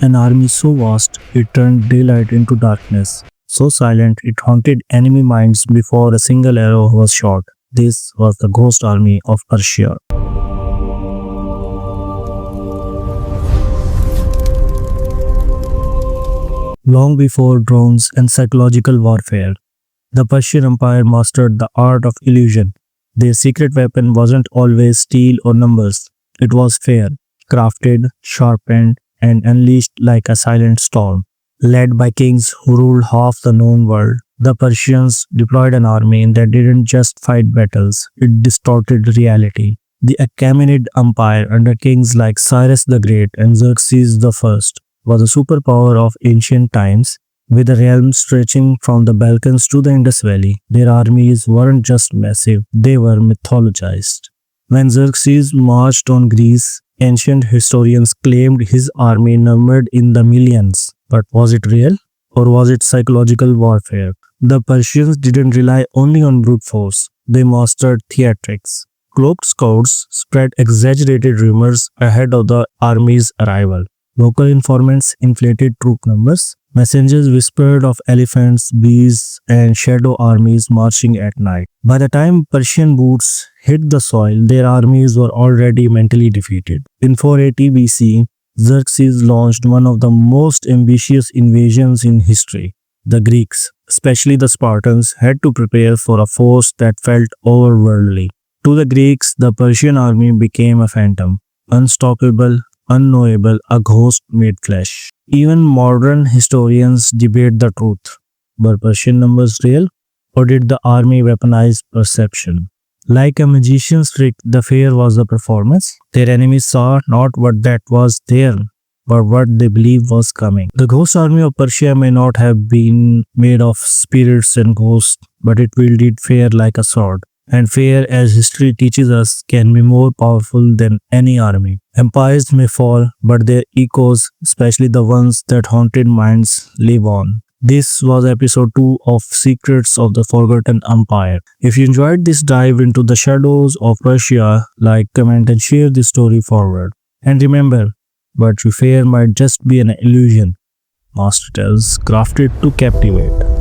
An army so vast it turned daylight into darkness, so silent it haunted enemy minds before a single arrow was shot. This was the ghost army of Persia. Long before drones and psychological warfare, the Persian Empire mastered the art of illusion. Their secret weapon wasn't always steel or numbers, it was fear, crafted, sharpened, and unleashed like a silent storm. Led by kings who ruled half the known world, the Persians deployed an army that didn't just fight battles, it distorted reality. The Achaemenid Empire under kings like Cyrus the Great and Xerxes the First was a superpower of ancient times, with a realm stretching from the Balkans to the Indus Valley. Their armies weren't just massive, they were mythologized. When Xerxes marched on Greece, ancient historians claimed his army numbered in the millions. But was it real? Or was it psychological warfare? The Persians didn't rely only on brute force, they mastered theatrics. Cloaked scouts spread exaggerated rumors ahead of the army's arrival. Local informants inflated troop numbers. Messengers whispered of elephants, bees, and shadow armies marching at night. By the time Persian boots hit the soil, their armies were already mentally defeated. In 480 BC, Xerxes launched one of the most ambitious invasions in history. The Greeks, especially the Spartans, had to prepare for a force that felt otherworldly. To the Greeks, the Persian army became a phantom, unstoppable, unknowable, a ghost made flesh. Even modern historians debate the truth. Were Persian numbers real, or did the army weaponize perception? Like a magician's trick, the fear was the performance. Their enemies saw not what that was there, but what they believed was coming. The ghost army of Persia may not have been made of spirits and ghosts, but it wielded fear like a sword. And fear, as history teaches us, can be more powerful than any army. Empires may fall, but their echoes, especially the ones that haunted minds, live on. This was episode 2 of Secrets of the Forgotten Empire. If you enjoyed this dive into the shadows of Persia, like, comment and share this story forward. And remember, what you fear might just be an illusion. Master Tales, crafted to captivate.